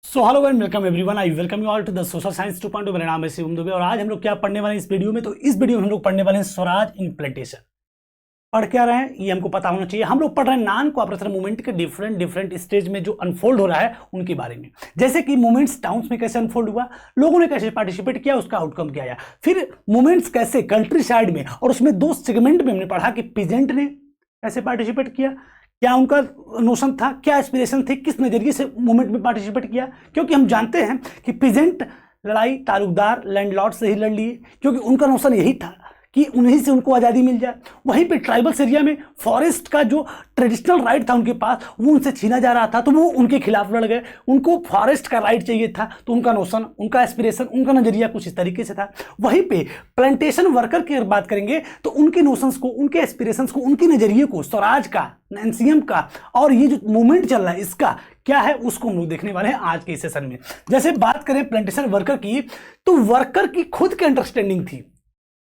So hello and welcome everyone, I welcome you all to the social science 2.0। मेरा नाम है शिवम दुबे और आज हम लोग क्या पढ़ने वाले हैं इस वीडियो में। तो इस वीडियो में हम लोग पढ़ने वाले हैं स्वराज इन प्लांटेशन। पढ़ क्या रहे हैं ये हमको पता होना चाहिए। हम लोग पढ़ रहे हैं नॉन कोऑपरेशन मूवमेंट के डिफरेंट स्टेज में जो अनफोल्ड हो रहा है उनके बारे में। जैसे कि मूवमेंट्स टाउन्स में कैसे अनफोल्ड हुआ, लोगों ने कैसे पार्टिसिपेट किया, उसका आउटकम क्या आया। फिर मूवमेंट्स कैसे कंट्री साइड में, और उसमें दो सेगमेंट में हमने पढ़ा कि पीजेंट ने कैसे पार्टिसिपेट किया, क्या उनका नोशन था, क्या एस्पिरेशन थे, किस नजरिए से मूवमेंट में पार्टिसिपेट किया। क्योंकि हम जानते हैं कि पीजेंट लड़ाई तालुकदार लैंडलॉर्ड से ही लड़ लिए, क्योंकि उनका नोशन यही था कि उन्हीं से उनको आज़ादी मिल जाए। वहीं पे ट्राइबल्स एरिया में फॉरेस्ट का जो ट्रेडिशनल राइट था उनके पास, वो उनसे छीना जा रहा था, तो वो उनके खिलाफ लड़ गए। उनको फॉरेस्ट का राइट चाहिए था, तो उनका नोशन, उनका एस्पिरेशन, उनका नजरिया कुछ इस तरीके से था। वहीं पे प्लांटेशन वर्कर की अगर बात करेंगे तो उनके नोशंस को, उनके एस्पिरेशंस को, उनके नजरिए को, स्वराज का, एनसीएम का, और ये जो मूवमेंट चल रहा है इसका क्या है, उसको हम लोग देखने वाले हैं आज के इस सेशन में। जैसे बात करें प्लांटेशन वर्कर की, तो वर्कर की खुद की अंडरस्टैंडिंग थी,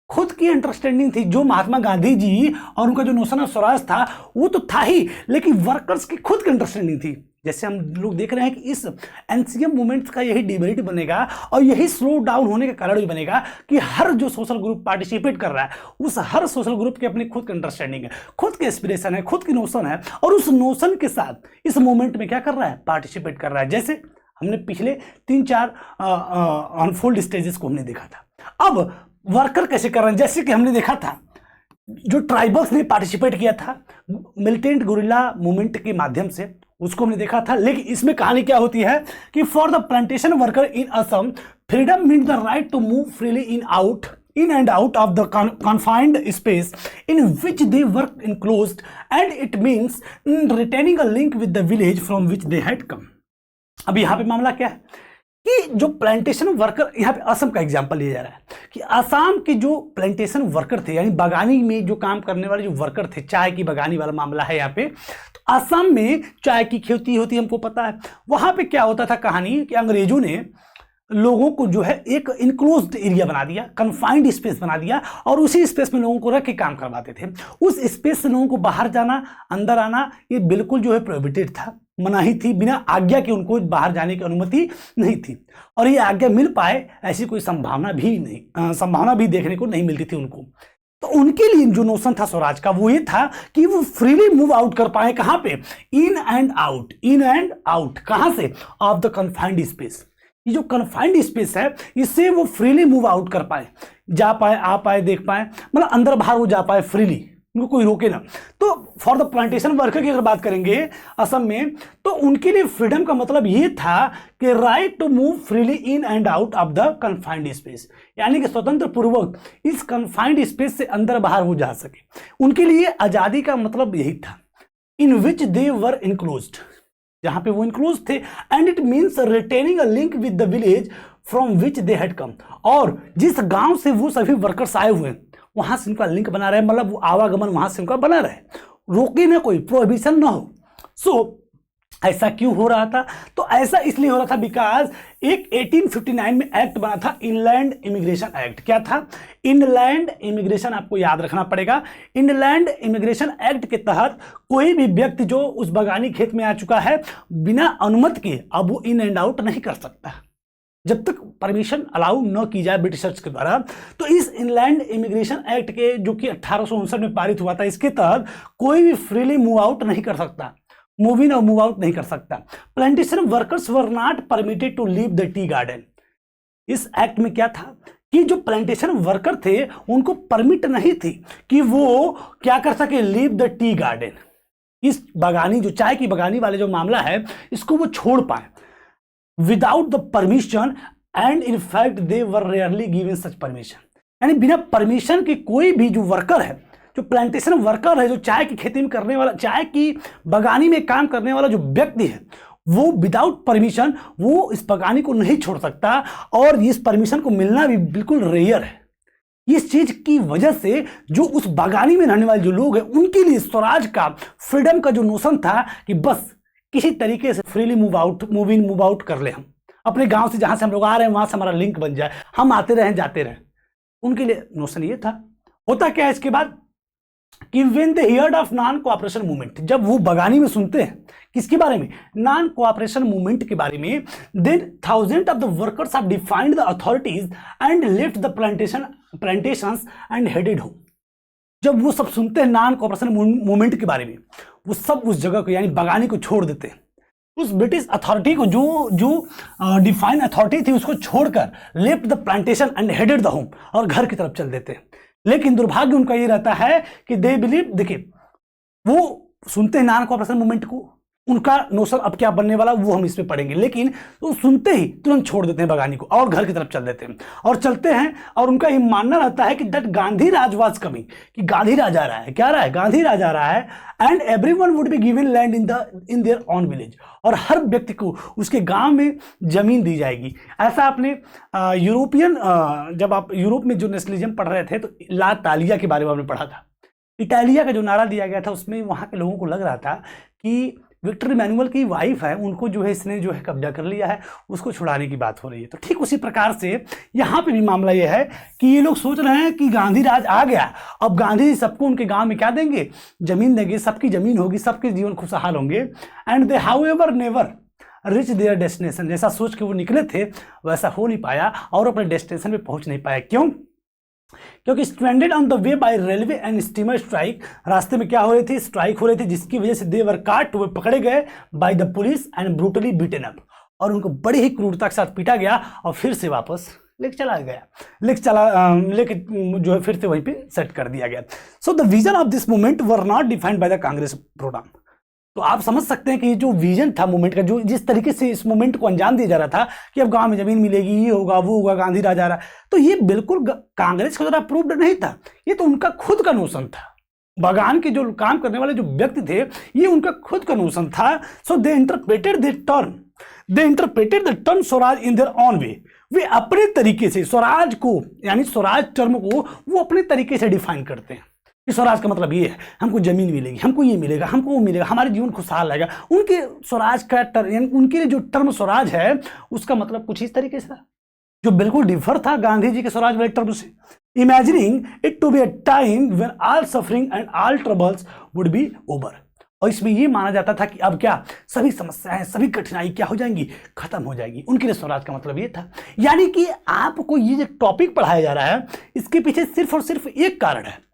खुद की अंडरस्टैंडिंग थी। जो महात्मा गांधी जी और उनका जो नोशन ऑफ स्वराज था वो तो था ही, लेकिन वर्कर्स की खुद की अंडरस्टैंडिंग थी। जैसे हम लोग देख रहे हैं कि इस एनसीएम मूवमेंट का यही डिबेट बनेगा और यही स्लो डाउन होने का कारण भी बनेगा कि हर जो सोशल ग्रुप पार्टिसिपेट कर रहा है उस हर सोशल ग्रुप की अपनी खुद की अंडरस्टैंडिंग है, खुद की एस्पिरेशन है, खुद की नोशन है, और उस नोशन के साथ इस मूवमेंट में क्या कर रहा है, पार्टिसिपेट कर रहा है। जैसे हमने पिछले 3-4 अनफोल्ड स्टेजेस को हमने देखा था। अब वर्कर कैसे कर रहे हैं, जैसे कि हमने देखा था जो ट्राइबल्स ने पार्टिसिपेट किया था मिलिटेंट गुरिल्ला मूवमेंट के माध्यम से, उसको हमने देखा था। लेकिन इसमें कहानी क्या होती है कि for the plantation worker in Assam, freedom means the right to move freely in and out of the confined space in which they work enclosed, and it means retaining a link with the village from which they had come। अब यहाँ पे मामला क्या है कि जो plantation worker, यहाँ पे असम का एग्जांपल लिया जा रहा है कि असम के जो प्लांटेशन वर्कर थे, यानी बागानी में जो काम करने वाले जो वर्कर थे, चाय की बागानी वाला मामला है यहाँ पे। तो असम में चाय की खेती होती है, हमको पता है। वहां पे क्या होता था कहानी कि अंग्रेजों ने लोगों को जो है एक इनक्लोज्ड एरिया बना दिया, कन्फाइंड स्पेस बना दिया, और उसी स्पेस में लोगों को रख के काम करवाते थे। उस स्पेस से लोगों को बाहर जाना, अंदर आना, ये बिल्कुल जो है प्रोहिबिटेड था, मनाही थी। बिना आज्ञा के उनको बाहर जाने की अनुमति नहीं थी, और ये आज्ञा मिल पाए ऐसी कोई संभावना भी देखने को नहीं मिलती थी उनको। तो उनके लिए जो नोशन था स्वराज का वो ये था कि वो फ्रीली मूव आउट कर पाए। कहां पे, इन एंड आउट। कहां से, ऑफ द कन्फाइंड स्पेस। ये जो कन्फाइंड स्पेस है इससे वो फ्रीली मूव आउट कर पाए, जा पाए, आ पाए, देख पाए, मतलब अंदर बाहर वो जा पाए फ्रीली, उनको कोई रोके ना। तो फॉर द प्लांटेशन वर्कर की अगर बात करेंगे असम में, तो उनके लिए फ्रीडम का मतलब ये था कि right to move freely in and out of the confined space, यानी कि स्वतंत्र पूर्वक इस कन्फाइंड स्पेस से अंदर बाहर वो जा सके। उनके लिए आजादी का मतलब यही था, इन विच दे वर इनक्लोज्ड, जहां पे वो इनक्लोज थे, and it means retaining a link with the village from which they had come. और जिस गांव से वो सभी वर्कर्स आए हुए हैं वहां से उनका लिंक बना रहे, मतलब वो आवागमन वहां से उनका बना रहे, रोके ना, कोई प्रोहिबिशन ना हो। सो ऐसा क्यों हो रहा था, तो ऐसा इसलिए हो रहा था बिकॉज एक 1859 में एक्ट बना था, इनलैंड इमिग्रेशन एक्ट। क्या था, इनलैंड इमिग्रेशन, आपको याद रखना पड़ेगा। इनलैंड इमिग्रेशन एक्ट के तहत कोई भी व्यक्ति जो उस बागानी खेत में आ चुका है बिना अनुमति के अब वो इन एंड आउट नहीं कर सकता, जब तक परमिशन अलाउ न की जाए ब्रिटिशर्स के द्वारा। तो इस इनलैंड इमिग्रेशन एक्ट के, जो कि 1859 में पारित हुआ था, इसके तहत कोई भी फ्रीली मूव आउट नहीं कर सकता, मूव इन और मूव आउट नहीं कर सकता। Plantation workers were not permitted to leave the tea garden. इस एक्ट में क्या था कि जो प्लांटेशन वर्कर थे उनको परमिट नहीं थी कि वो क्या कर सके, लीव द टी गार्डन, इस बागानी, जो चाय की बागानी वाले जो मामला है इसको वो छोड़ पाए without the permission, and in fact they were rarely given such permission. यानी बिना परमिशन के कोई भी जो वर्कर है, जो प्लांटेशन वर्कर है, जो चाय की खेती में करने वाला, चाय की बागानी में काम करने वाला जो व्यक्ति है, वो विदाउट परमिशन वो इस बागानी को नहीं छोड़ सकता, और इस परमिशन को मिलना भी बिल्कुल रेयर है। इस चीज की वजह से जो उस बागानी में रहने वाले जो लोग हैं उनके लिए स्वराज का, फ्रीडम का जो नोशन था कि बस किसी तरीके से freely move out, move in move out कर ले, हम अपने गांव से, जहां से हम लोग आ रहे हैं वहां से हमारा लिंक बन जाए, हम आते रहें जाते रहें, उनके लिए नोशन ये था। होता क्या है इसके बाद, कि when they heard of non cooperation movement, जब वो बगानी में सुनते हैं किसके बारे में, नॉन कोऑपरेशन मूवमेंट के बारे में, than thousand of the workers have defined the authorities and left the plantations and headed home. जब वो सब सुनते हैं नॉन कोऑपरेशन मूवमेंट के बारे में, वो सब उस जगह को यानी बगानी को छोड़ देते हैं। उस ब्रिटिश अथॉरिटी को जो डिफाइन अथॉरिटी थी उसको छोड़कर left the plantation and headed the home, और घर की तरफ चल देते हैं। लेकिन दुर्भाग्य उनका ये रहता है कि दे बिलीव, देखिए वो सुनते हैं नॉन कोऑपरेशन मूवमेंट को, उनका नोशन अब क्या बनने वाला वो हम इसमें पढ़ेंगे, लेकिन तो सुनते ही तुरंत छोड़ देते हैं बगानी को और घर की तरफ चल देते हैं और चलते हैं। और उनका ये मानना रहता है कि that Gandhi Raj was coming, कि गांधी राज आ रहा है। क्या रहा है? गांधी राज आ रहा है। And everyone would be given land in their own village, और हर व्यक्ति को उसके गांव में जमीन दी जाएगी। ऐसा आपने जब आप यूरोप में जो नेशनलिज्म पढ़ रहे थे तो ला तालिया के बारे में आपने पढ़ा था। इटालिया का जो नारा दिया गया था उसमें वहाँ के लोगों को लग रहा था कि विक्टर इमैनुअल की वाइफ है, उनको जो है इसने जो है कब्जा कर लिया है, उसको छुड़ाने की बात हो रही है। तो ठीक उसी प्रकार से यहाँ पे भी मामला ये है कि ये लोग सोच रहे हैं कि गांधी राज आ गया, अब गांधी जी सबको उनके गांव में क्या देंगे, जमीन देंगे, सबकी जमीन होगी, सबके जीवन खुशहाल होंगे। And they however never rich there destination, जैसा सोच के वो निकले थे वैसा हो नहीं पाया और अपने डेस्टिनेशन पे पहुंच नहीं पाया। क्यों? क्योंकि stranded on the way by railway and steamer strike, रास्ते में क्या हो रही थी, स्ट्राइक हो रही थी, जिसकी वजह से दे वर काट, वो पकड़े गए by the police and brutally beaten up, और उनको बड़ी ही क्रूरता के साथ पीटा गया और फिर से वापस लेके जो है फिर से वहीं पे सेट कर दिया गया। So the vision of this movement were not defined by the Congress programme. तो आप समझ सकते हैं कि जो विजन था मूवमेंट का, जो जिस तरीके से इस मूवमेंट को अंजाम दिया जा रहा था कि अब गांव में जमीन मिलेगी, ये होगा वो होगा, गांधी राज आ रहा, तो ये बिल्कुल कांग्रेस का द्वारा अप्रूव्ड नहीं था, ये तो उनका खुद का नोशन था। बगान के जो काम करने वाले जो व्यक्ति थे ये उनका खुद का नोशन था। So they interpreted the term swaraj in their own way, वे अपने तरीके से स्वराज को यानी स्वराज टर्म को वो अपने तरीके से डिफाइन करते हैं कि स्वराज का मतलब ये है, हमको जमीन मिलेगी, हमको ये मिलेगा, हमको वो मिलेगा, हमारे जीवन खुशहाल रहेगा। उनके स्वराज का टर्म, उनके लिए जो टर्म स्वराज है उसका मतलब कुछ इस तरीके से था जो बिल्कुल डिफर था गांधी जी के स्वराज वाले टर्म से। Imagining it to be a time when all suffering and all troubles would be over, और इसमें ये माना जाता था कि अब क्या सभी समस्याएं, सभी कठिनाई क्या हो जाएंगी, खत्म हो जाएगी। उनके लिए स्वराज का मतलब ये था। यानी कि आपको ये जो टॉपिक पढ़ाया जा रहा है इसके पीछे सिर्फ और सिर्फ एक कारण है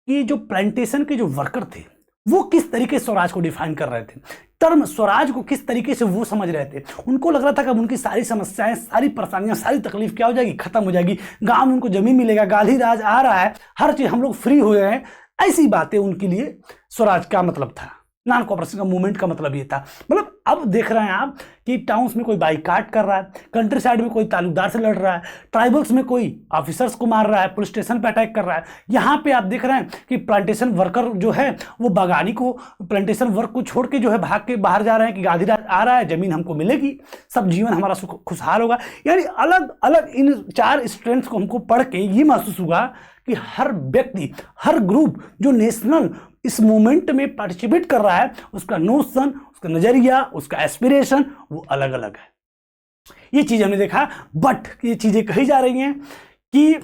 कि जो प्लांटेशन के जो वर्कर थे वो किस तरीके से स्वराज को डिफाइन कर रहे थे, टर्म स्वराज को किस तरीके से वो समझ रहे थे। उनको लग रहा था कि अब उनकी सारी समस्याएं, सारी परेशानियां, सारी तकलीफ क्या हो जाएगी, खत्म हो जाएगी, गांव में उनको जमीन मिलेगा, गांधी राज आ रहा है, हर चीज हम लोग फ्री हो गए हैं। ऐसी बातें उनके लिए स्वराज का मतलब था। नॉन कोऑपरेशन का मूवमेंट का मतलब ये था। मतलब अब देख रहे हैं आप कि टाउन्स में कोई बाइकाट कर रहा है, कंट्री साइड में कोई तालुकदार से लड़ रहा है, ट्राइबल्स में कोई ऑफिसर्स को मार रहा है, पुलिस स्टेशन पे अटैक कर रहा है। यहाँ पे आप देख रहे हैं कि प्लांटेशन वर्कर जो है वो बगानी को, प्लांटेशन वर्क को छोड़ के जो है भाग के बाहर जा रहे हैं कि गांधी राज आ रहा है, जमीन हमको मिलेगी, सब जीवन हमारा खुशहाल होगा। यानी अलग अलग इन चार स्ट्रेंथ्स को हमको पढ़ के ये महसूस हुआ कि हर व्यक्ति, हर ग्रुप जो नेशनल इस मूवमेंट में पार्टिसिपेट कर रहा है उसका नोशन, उसका नजरिया, उसका एस्पिरेशन वो अलग अलग है। ये चीज हमने देखा। बट ये चीजें कही जा रही हैं कि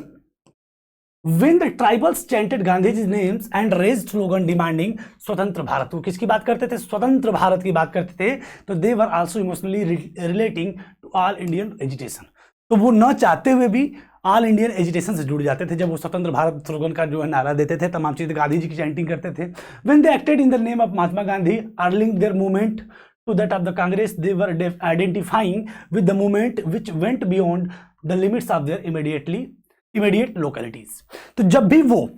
when the tribals chanted Gandhi's names and raised slogan demanding स्वतंत्र भारत, वो किसकी बात करते थे, स्वतंत्र भारत की बात करते थे, तो they were also emotionally relating to all Indian agitation। तो वो न चाहते हुए भी ऑल इंडियन एजिटेशन से जुड़ जाते थे। जब वो स्वतंत्र भारत स्लोगन का जो है नारा देते थे, तमाम चीजें गांधी जी की चैंटिंग करते थे। When they acted in the name of Mahatma Gandhi or linking their movement to that of the Congress, they were identifying with the movement which went beyond the limits of their immediate localities. तो जब भी वो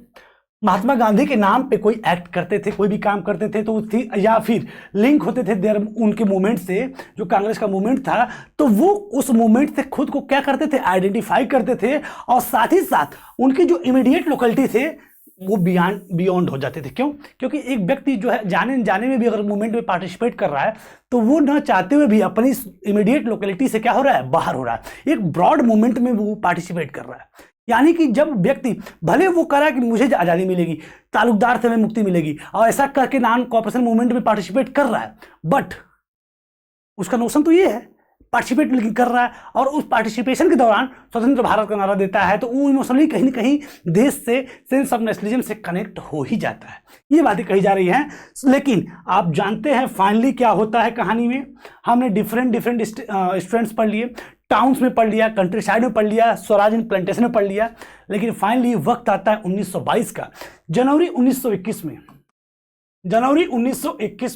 महात्मा गांधी के नाम पे कोई एक्ट करते थे, कोई भी काम करते थे, तो या फिर लिंक होते थे देर उनके मूवमेंट से, जो कांग्रेस का मूवमेंट था, तो वो उस मूवमेंट से खुद को क्या करते थे, आइडेंटिफाई करते थे, और साथ ही साथ उनकी जो इमीडिएट लोकेलिटी थे वो बियॉन्ड हो जाते थे। क्यों? क्योंकि एक व्यक्ति जो है जाने में भी अगर मूवमेंट में पार्टिसिपेट कर रहा है तो वो न चाहते हुए भी अपनी इमीडिएट लोकेलिटी से क्या हो रहा है, बाहर हो रहा है, एक ब्रॉड मूवमेंट में वो पार्टिसिपेट कर रहा है। यानी कि जब व्यक्ति भले वो कह रहा है कि मुझे आज़ादी मिलेगी, तालुकदार से हमें मुक्ति मिलेगी, और ऐसा करके नॉन कोऑपरेशन मूवमेंट में पार्टिसिपेट कर रहा है, बट उसका नोशन तो ये है पार्टिसिपेट लेकिन कर रहा है और उस पार्टिसिपेशन के दौरान स्वतंत्र भारत का नारा देता है, तो वो इमोशनली कहीं ना कहीं देश से, सेंस ऑफ नेशनलिज्म से कनेक्ट हो ही जाता है। ये बातें कही जा रही हैं। लेकिन आप जानते हैं फाइनली क्या होता है कहानी में। हमने डिफरेंट स्टूडेंट्स पढ़ लिए, टाउन्स में पढ़ लिया, कंट्री साइड में पढ़ लिया, स्वराज इन प्लांटेशन में पढ़ लिया, लेकिन फाइनली वक्त आता है 1922 का। जनवरी 1921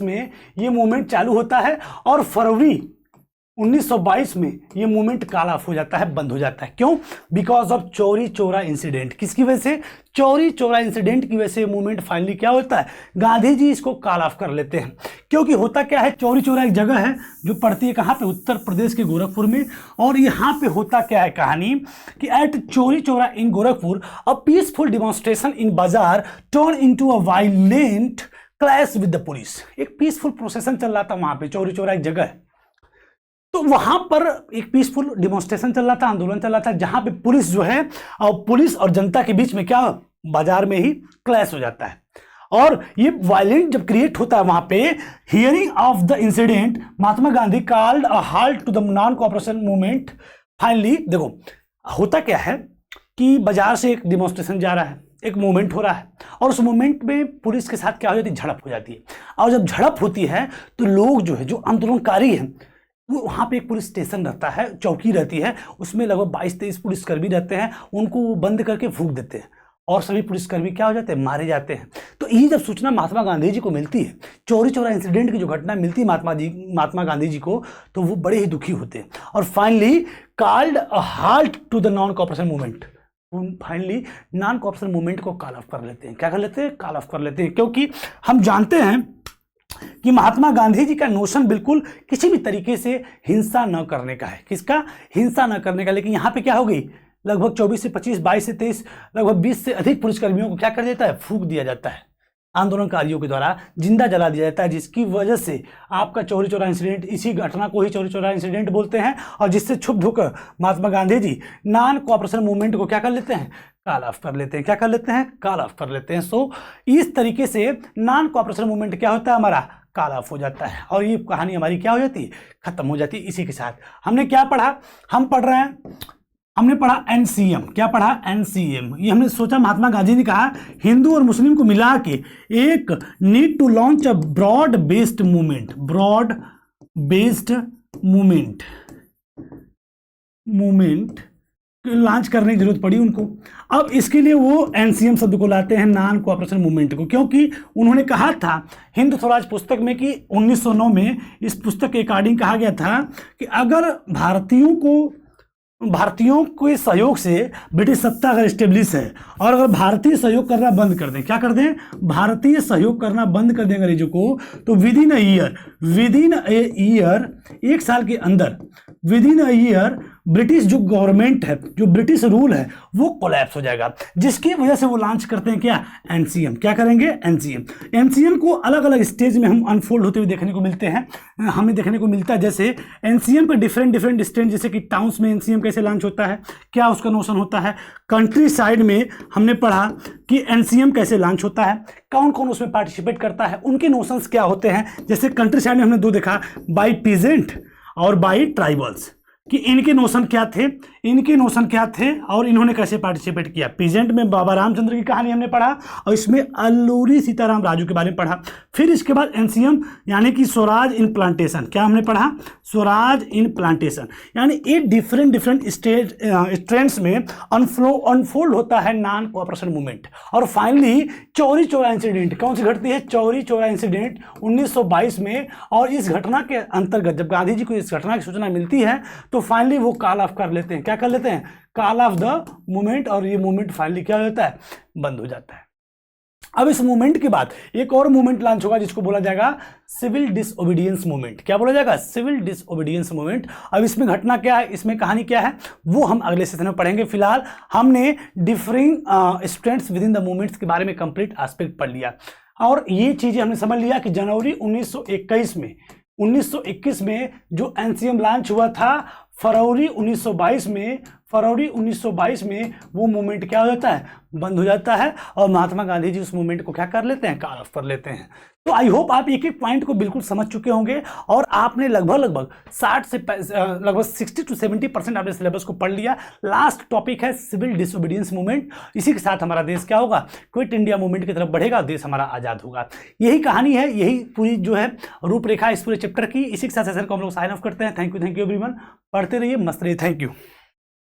में ये मूवमेंट चालू होता है और फरवरी 1922 में ये मूवमेंट कॉल ऑफ हो जाता है, बंद हो जाता है। क्यों? Because of Chauri Chaura incident. किसकी वजह से? चौरी चौरा इंसिडेंट की वजह से मूवमेंट फाइनली क्या होता है, गांधी जी इसको कॉल ऑफ कर लेते हैं। क्योंकि होता क्या है, चौरी चौरा एक जगह है जो पड़ती है कहाँ पे, उत्तर प्रदेश के गोरखपुर में। और यहाँ पे होता क्या है कहानी कि at Chauri Chaura in Gorakhpur a peaceful demonstration in bazaar turn into a violent clash with the police. एक पीसफुल प्रोसेशन चल रहा था वहां पे, चौरी चौरा एक जगह है, तो वहां पर एक पीसफुल डिमॉन्स्ट्रेशन चल रहा था, आंदोलन चल रहा था, जहां पे पुलिस जो है और पुलिस और जनता के बीच में क्या, बाजार में ही क्लैश हो जाता है। और ये वायलेंट जब क्रिएट होता है वहां पे, hearing of the incident Mahatma Gandhi called a halt to the non cooperation movement. Finally देखो होता क्या है कि बाजार से एक डिमॉन्स्ट्रेशन जा रहा है, एक मूवमेंट हो रहा है, और उस मूवमेंट में पुलिस के साथ क्या हो जाती है, झड़प हो जाती है। और जब झड़प होती है तो लोग जो है, जो आंदोलनकारी हैं, वो वहाँ पे एक पुलिस स्टेशन रहता है, चौकी रहती है, उसमें लगभग 22-23 पुलिसकर्मी रहते हैं, उनको वो बंद करके फूंक देते हैं और सभी पुलिसकर्मी क्या हो जाते हैं, मारे जाते हैं। तो ये जब सूचना महात्मा गांधी जी को मिलती है, चौरी चौरा इंसिडेंट की जो घटना मिलती है महात्मा गांधी जी को, तो वो बड़े ही दुखी होते हैं और finally called a halt to the non cooperation movement. Finally non cooperation movement को कॉल ऑफ कर लेते हैं। क्या कर लेते हैं? कॉल ऑफ कर लेते हैं, क्योंकि हम जानते हैं कि महात्मा गांधी जी का नोशन बिल्कुल किसी भी तरीके से हिंसा न करने का है। किसका? हिंसा न करने का। लेकिन यहाँ पे क्या हो गई, लगभग 24 से 25, 22 से 23, लगभग 20 से अधिक पुलिसकर्मियों को क्या कर देता है, फूंक दिया जाता है, आंदोलनकारियों के द्वारा जिंदा जला दिया जाता है, जिसकी वजह से आपका चौरी चौरा इंसिडेंट, इसी घटना को ही चौरी चौरा इंसिडेंट बोलते हैं। और जिससे क्षुब्ध होकर Mahatma Gandhi ji non cooperation movement को क्या कर लेते हैं, कॉल ऑफ कर लेते हैं। क्या कर लेते हैं? कॉल ऑफ कर लेते हैं। सो इस तरीके से नॉन कोऑपरेशन मूवमेंट क्या होता है, हमारा कॉल ऑफ हो जाता है और ये कहानी हमारी क्या हो जाती है, खत्म हो जाती है। इसी के साथ हमने क्या पढ़ा, हम पढ़ रहे हैं, हमने पढ़ा एनसीएम। क्या पढ़ा? एनसीएम। ये हमने सोचा, महात्मा गांधी ने कहा हिंदू और मुस्लिम को मिला के एक need to launch a broad based movement, broad based movement launch करने की जरूरत पड़ी उनको। अब इसके लिए वो एनसीएम शब्द को लाते हैं, नॉन कोऑपरेशन मूवमेंट को, क्योंकि उन्होंने कहा था हिंद स्वराज पुस्तक में कि 1909 में इस पुस्तक के अकॉर्डिंग कहा गया था कि अगर भारतीयों के सहयोग से ब्रिटिश सत्ता अगर स्टेब्लिश है और अगर भारतीय सहयोग करना बंद कर दें, क्या कर दें, भारतीय सहयोग करना बंद कर दें अंग्रेजों को, तो विद इन ए ईयर, एक साल के अंदर, with in a year British जो गवर्नमेंट है, जो ब्रिटिश रूल है, वो कोलैप्स हो जाएगा। जिसकी वजह से वो लॉन्च करते हैं क्या, एनसीएम। क्या करेंगे? एनसीएम। एनसीएम को अलग अलग स्टेज में हम अनफोल्ड होते हुए देखने को मिलते हैं, हमें देखने को मिलता है। जैसे एनसीएम के डिफरेंट स्टेज, जैसे कि टाउन्स में एनसीएम कैसे लॉन्च होता है, क्या उसका नोशन होता है। कंट्री साइड में हमने पढ़ा कि एनसीएम कैसे लॉन्च होता है, कौन कौन उसमें पार्टिसिपेट करता है, उनके नोशंस क्या होते हैं। जैसे कंट्री साइड में हमने दो देखा, बाई पीजेंट और बाई ट्राइबल्स, कि इनके नोशन क्या थे, और इन्होंने कैसे पार्टिसिपेट किया। पीजेंट में बाबा रामचंद्र की कहानी हमने पढ़ा और इसमें अल्लूरी सीताराम राजू के बारे में पढ़ा। फिर इसके बाद एनसीएम यानी कि स्वराज इन प्लांटेशन, क्या हमने पढ़ा, स्वराज इन प्लांटेशन, यानी ये डिफरेंट स्ट्रेंड्स में अनफोल्ड होता है नॉन कोऑपरेशन मूवमेंट। और फाइनली चौरी चौरा इंसिडेंट कौन सी घटती है, चौरी चौरा इंसिडेंट 1922 में। और इस घटना के अंतर्गत जब गांधी जी को इस घटना की सूचना मिलती है तो फाइनली वो कॉल ऑफ कर लेते हैं। क्या कर लेते हैं? Call of the movement. और ये मूवमेंट फाइनली क्या हो जाता है, बंद हो जाता है। अब इस मूवमेंट के बाद एक और मूवमेंट लॉन्च होगा जिसको बोला जाएगा सिविल डिसओबीडियंस मूवमेंट। क्या बोला जाएगा? Civil disobedience movement. अब इसमें घटना क्या है, इसमें कहानी क्या है, वो हम अगले सेशन में पढ़ेंगे। फिलहाल हमने differing strands with in the movements के बारे में कंप्लीट एस्पेक्ट पढ़ लिया और ये चीजें हमने समझ लिया कि जनवरी 1921 में जो एनसीएम लॉन्च हुआ था, फरवरी 1922 में फरवरी 1922 में वो मूवमेंट क्या हो जाता है, बंद हो जाता है और महात्मा गांधी जी उस मूवमेंट को क्या कर लेते हैं, कॉल ऑफ कर लेते हैं। तो आई होप आप एक एक पॉइंट को बिल्कुल समझ चुके होंगे और आपने लगभग 60 से लगभग 60 to 70% आपने सिलेबस को पढ़ लिया। लास्ट टॉपिक है सिविल डिसोबीडियंस मूवमेंट। इसी के साथ हमारा देश क्या होगा, क्विट इंडिया मूवमेंट की तरफ बढ़ेगा, देश हमारा आजाद होगा। यही कहानी है, यही पूरी जो है रूपरेखा इस पूरे चैप्टर की। इसी के साथ सेशन को हम लोग साइन ऑफ करते हैं। Thank you everyone. पढ़ते रहिए, मस्त रहिए। Thank you.